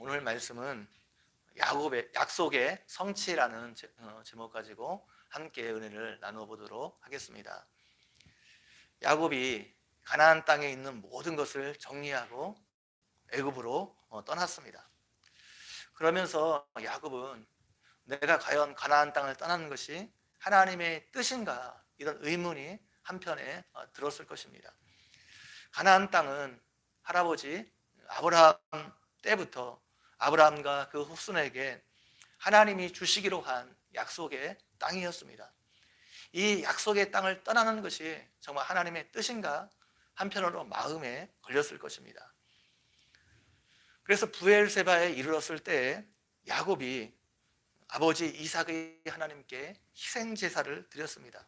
오늘 말씀은 야곱의 약속의 성취라는 제목 가지고 함께 은혜를 나누어 보도록 하겠습니다. 야곱이 가나안 땅에 있는 모든 것을 정리하고 애굽으로 떠났습니다. 그러면서 야곱은 내가 과연 가나안 땅을 떠나는 것이 하나님의 뜻인가, 이런 의문이 한편에 들었을 것입니다. 가나안 땅은 할아버지 아브라함 때부터 아브라함과 그 후손에게 하나님이 주시기로 한 약속의 땅이었습니다. 이 약속의 땅을 떠나는 것이 정말 하나님의 뜻인가, 한편으로 마음에 걸렸을 것입니다. 그래서 브엘세바에 이르렀을 때 야곱이 아버지 이삭의 하나님께 희생 제사를 드렸습니다.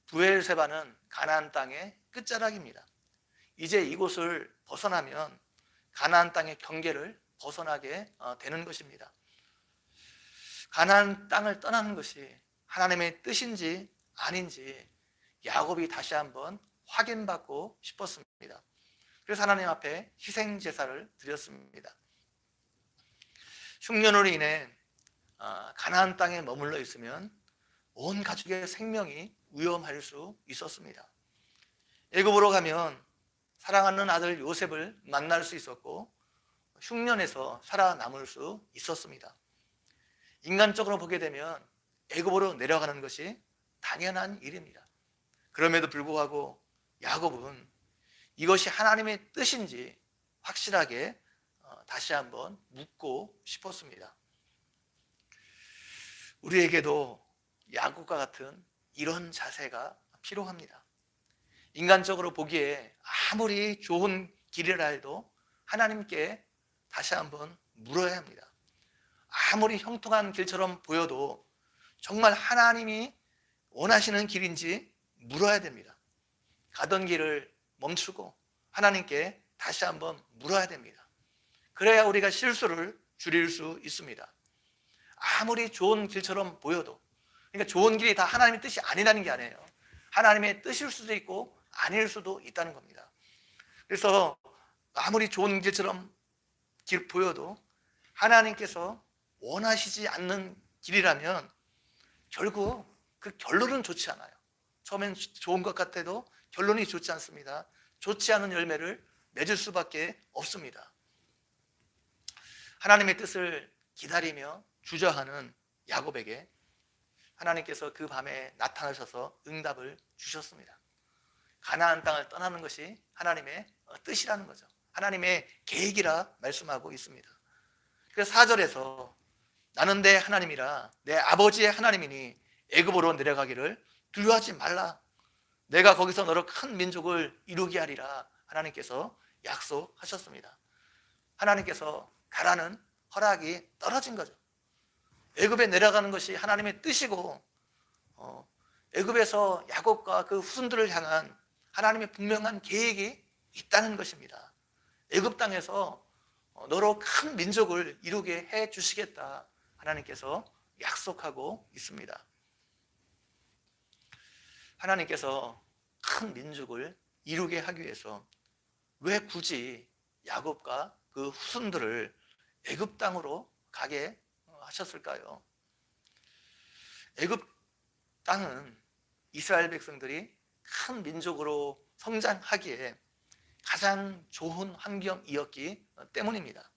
브엘세바는 가나안 땅의 끝자락입니다. 이제 이곳을 벗어나면 가나안 땅의 경계를 벗어나게 되는 것입니다. 가나안 땅을 떠나는 것이 하나님의 뜻인지 아닌지 야곱이 다시 한번 확인받고 싶었습니다. 그래서 하나님 앞에 희생 제사를 드렸습니다. 흉년으로 인해 가나안 땅에 머물러 있으면 온 가족의 생명이 위험할 수 있었습니다. 애굽으로 가면 사랑하는 아들 요셉을 만날 수 있었고 흉년에서 살아남을 수 있었습니다. 인간적으로 보게 되면 애굽으로 내려가는 것이 당연한 일입니다. 그럼에도 불구하고 야곱은 이것이 하나님의 뜻인지 확실하게 다시 한번 묻고 싶었습니다. 우리에게도 야곱과 같은 이런 자세가 필요합니다. 인간적으로 보기에 아무리 좋은 길이라 해도 하나님께 다시 한번 물어야 합니다. 아무리 형통한 길처럼 보여도 정말 하나님이 원하시는 길인지 물어야 됩니다. 가던 길을 멈추고 하나님께 다시 한번 물어야 됩니다. 그래야 우리가 실수를 줄일 수 있습니다. 아무리 좋은 길처럼 보여도, 그러니까 좋은 길이 다 하나님의 뜻이 아니라는 게 아니에요. 하나님의 뜻일 수도 있고 아닐 수도 있다는 겁니다. 그래서 아무리 좋은 길처럼 보여도 하나님께서 원하시지 않는 길이라면 결국 그 결론은 좋지 않아요. 처음엔 좋은 것 같아도 결론이 좋지 않습니다. 좋지 않은 열매를 맺을 수밖에 없습니다. 하나님의 뜻을 기다리며 주저하는 야곱에게 하나님께서 그 밤에 나타나셔서 응답을 주셨습니다. 가나안 땅을 떠나는 것이 하나님의 뜻이라는 거죠. 하나님의 계획이라 말씀하고 있습니다. 그래서 4절에서 나는 내 하나님이라 내 아버지의 하나님이니 애굽으로 내려가기를 두려워하지 말라. 내가 거기서 너로 큰 민족을 이루게 하리라. 하나님께서 약속하셨습니다. 하나님께서 가라는 허락이 떨어진 거죠. 애굽에 내려가는 것이 하나님의 뜻이고 애굽에서 야곱과 그 후손들을 향한 하나님의 분명한 계획이 있다는 것입니다. 애굽 땅에서 너로 큰 민족을 이루게 해 주시겠다. 하나님께서 약속하고 있습니다. 하나님께서 큰 민족을 이루게 하기 위해서 왜 굳이 야곱과 그 후손들을 애굽 땅으로 가게 하셨을까요? 애굽 땅은 이스라엘 백성들이 큰 민족으로 성장하기에 가장 좋은 환경이었기 때문입니다.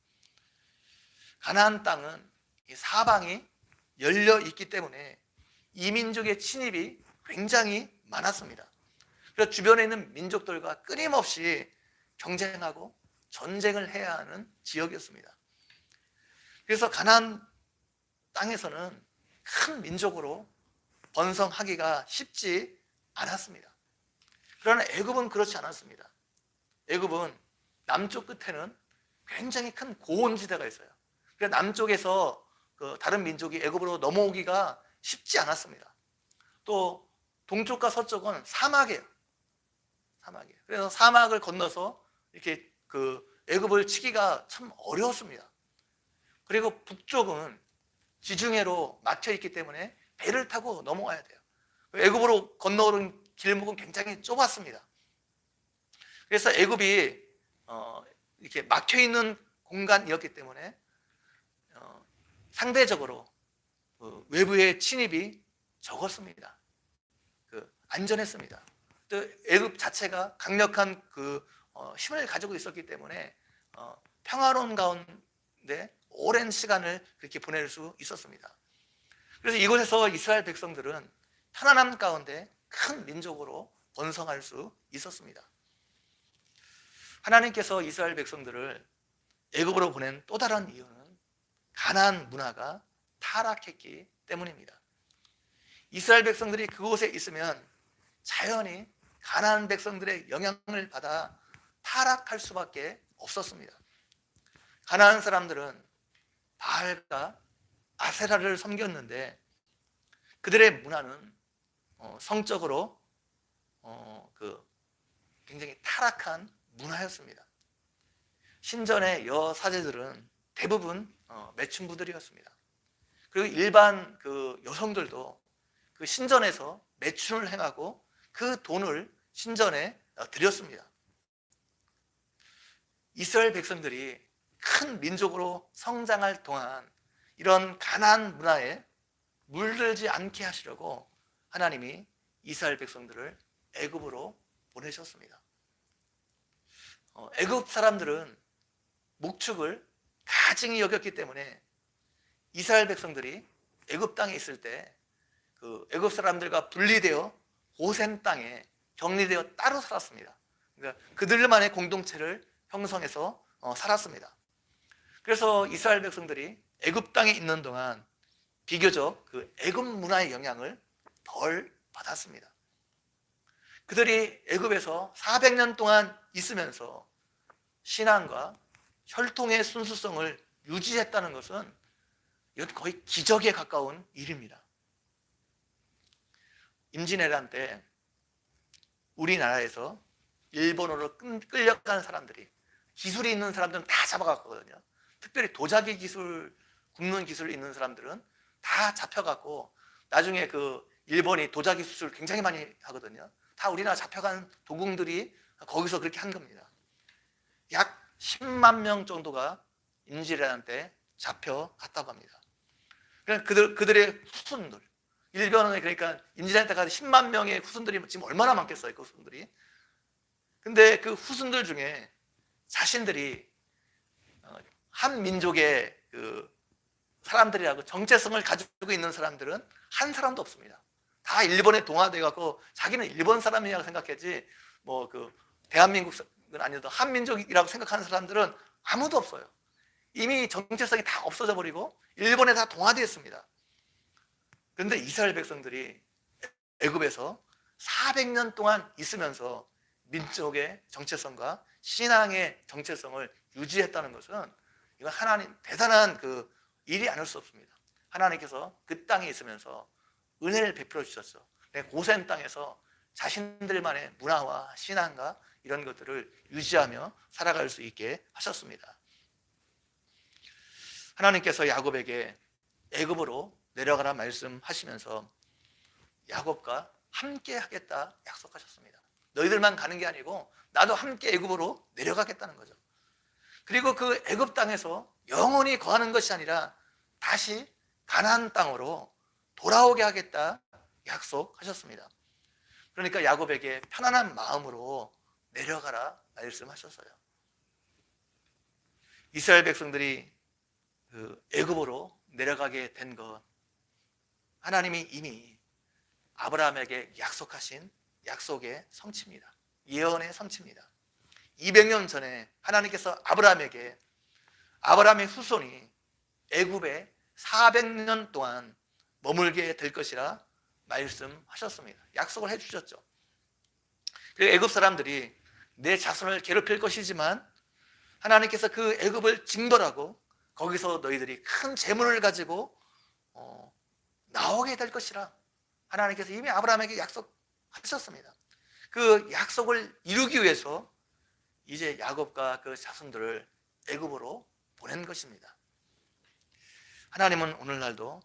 가나안 땅은 사방이 열려 있기 때문에 이민족의 침입이 굉장히 많았습니다. 그래서 주변에 있는 민족들과 끊임없이 경쟁하고 전쟁을 해야 하는 지역이었습니다. 그래서 가나안 땅에서는 큰 민족으로 번성하기가 쉽지 않았습니다. 그러나 애굽은 그렇지 않았습니다. 애굽은 남쪽 끝에는 굉장히 큰 고원지대가 있어요. 그래서 남쪽에서 다른 민족이 애굽으로 넘어오기가 쉽지 않았습니다. 또 동쪽과 서쪽은 사막이에요. 사막이에요. 그래서 사막을 건너서 이렇게 애굽을 치기가 참 어려웠습니다. 그리고 북쪽은 지중해로 막혀 있기 때문에 배를 타고 넘어와야 돼요. 애굽으로 건너오는 길목은 굉장히 좁았습니다. 그래서 애굽이 이렇게 막혀 있는 공간이었기 때문에 상대적으로 외부의 침입이 적었습니다. 안전했습니다. 또 애굽 자체가 강력한 힘을 가지고 있었기 때문에 평화로운 가운데 오랜 시간을 그렇게 보낼 수 있었습니다. 그래서 이곳에서 이스라엘 백성들은 편안함 가운데 큰 민족으로 번성할 수 있었습니다. 하나님께서 이스라엘 백성들을 애굽으로 보낸 또 다른 이유는 가나안 문화가 타락했기 때문입니다. 이스라엘 백성들이 그곳에 있으면 자연히 가나안 백성들의 영향을 받아 타락할 수밖에 없었습니다. 가나안 사람들은 바알과 아세라를 섬겼는데 그들의 문화는 성적으로 굉장히 타락한 문화였습니다. 신전의 여사제들은 대부분 매춘부들이었습니다. 그리고 일반 여성들도 그 신전에서 매춘을 행하고 그 돈을 신전에 드렸습니다. 이스라엘 백성들이 큰 민족으로 성장할 동안 이런 가나안 문화에 물들지 않게 하시려고 하나님이 이스라엘 백성들을 애굽으로 보내셨습니다. 애굽 사람들은 목축을 가증히 여겼기 때문에 이스라엘 백성들이 애굽 땅에 있을 때 애굽 사람들과 분리되어 고센 땅에 격리되어 따로 살았습니다. 그러니까 그들만의 공동체를 형성해서 살았습니다. 그래서 이스라엘 백성들이 애굽 땅에 있는 동안 비교적 애굽 문화의 영향을 덜 받았습니다. 그들이 애굽에서 400년 동안 있으면서 신앙과 혈통의 순수성을 유지했다는 것은 이건 거의 기적에 가까운 일입니다. 임진왜란 때 우리나라에서 일본으로 끌려간 사람들이 기술이 있는 사람들은 다 잡아갔거든요. 특별히 도자기 기술, 굽는 기술이 있는 사람들은 다 잡혀갔고 나중에 일본이 도자기 수출 굉장히 많이 하거든요. 다 우리나라 잡혀간 도공들이 거기서 그렇게 한 겁니다. 약 10만 명 정도가 임진왜란 때 잡혀갔다고 합니다. 그들의 후손들, 일본에 그러니까 임진왜란 때까지 10만 명의 후손들이 지금 얼마나 많겠어요, 그 후손들이. 근데 그 후손들 중에 자신들이 한 민족의 사람들이라고 정체성을 가지고 있는 사람들은 한 사람도 없습니다. 다 일본에 동화돼 갖고 자기는 일본 사람이라고 생각했지 대한민국은 아니어도 한민족이라고 생각하는 사람들은 아무도 없어요. 이미 정체성이 다 없어져 버리고 일본에 다 동화되어 있습니다. 그런데 이스라엘 백성들이 애굽에서 400년 동안 있으면서 민족의 정체성과 신앙의 정체성을 유지했다는 것은 이건 하나님 대단한 일이 아닐 수 없습니다. 하나님께서 그 땅에 있으면서 은혜를 베풀어 주셨죠. 고센 땅에서 자신들만의 문화와 신앙과 이런 것들을 유지하며 살아갈 수 있게 하셨습니다. 하나님께서 야곱에게 애굽으로 내려가라 말씀하시면서 야곱과 함께 하겠다 약속하셨습니다. 너희들만 가는 게 아니고 나도 함께 애굽으로 내려가겠다는 거죠. 그리고 그 애굽 땅에서 영원히 거하는 것이 아니라 다시 가나안 땅으로 돌아오게 하겠다 약속하셨습니다. 그러니까 야곱에게 편안한 마음으로 내려가라 말씀하셨어요. 이스라엘 백성들이 애굽으로 내려가게 된 것, 하나님이 이미 아브라함에게 약속하신 약속의 성취입니다. 예언의 성취입니다. 200년 전에 하나님께서 아브라함에게 아브라함의 후손이 애굽에 400년 동안 머물게 될 것이라 말씀하셨습니다. 약속을 해주셨죠. 그리고 애굽 사람들이 내 자손을 괴롭힐 것이지만 하나님께서 그 애굽을 징벌하고 거기서 너희들이 큰 재물을 가지고 나오게 될 것이라 하나님께서 이미 아브라함에게 약속하셨습니다. 그 약속을 이루기 위해서 이제 야곱과 그 자손들을 애굽으로 보낸 것입니다. 하나님은 오늘날도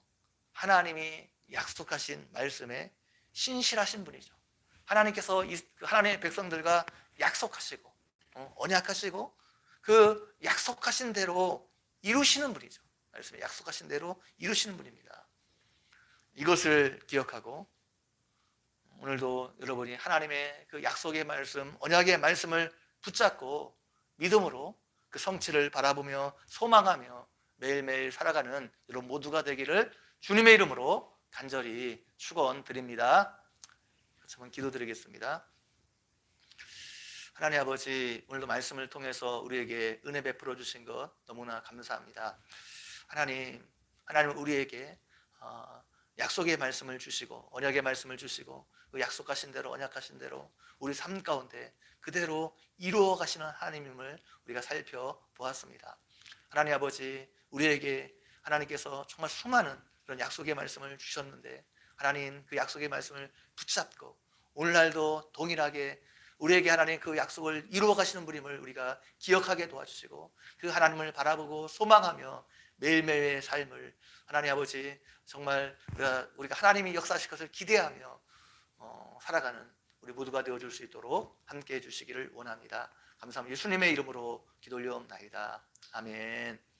하나님이 약속하신 말씀에 신실하신 분이죠. 하나님께서 하나님의 백성들과 약속하시고 언약하시고 그 약속하신 대로 이루시는 분이죠. 말씀에 약속하신 대로 이루시는 분입니다. 이것을 기억하고 오늘도 여러분이 하나님의 그 약속의 말씀, 언약의 말씀을 붙잡고 믿음으로 그 성취를 바라보며 소망하며 매일매일 살아가는 여러분 모두가 되기를 주님의 이름으로 간절히 축원드립니다. 같이 한번 기도드리겠습니다. 하나님 아버지, 오늘도 말씀을 통해서 우리에게 은혜 베풀어 주신 것 너무나 감사합니다. 하나님 우리에게 약속의 말씀을 주시고 언약의 말씀을 주시고 그 약속하신 대로 언약하신 대로 우리 삶 가운데 그대로 이루어 가시는 하나님임을 우리가 살펴보았습니다. 하나님 아버지, 우리에게 하나님께서 정말 수많은 그런 약속의 말씀을 주셨는데 하나님 그 약속의 말씀을 붙잡고 오늘날도 동일하게 우리에게 하나님 그 약속을 이루어 가시는 분임을 우리가 기억하게 도와주시고 그 하나님을 바라보고 소망하며 매일매일의 삶을 하나님 아버지 정말 우리가 하나님이 역사하실 것을 기대하며 살아가는 우리 모두가 되어줄 수 있도록 함께해 주시기를 원합니다. 감사합니다. 예수님의 이름으로 기도 올려옵나이다. 아멘.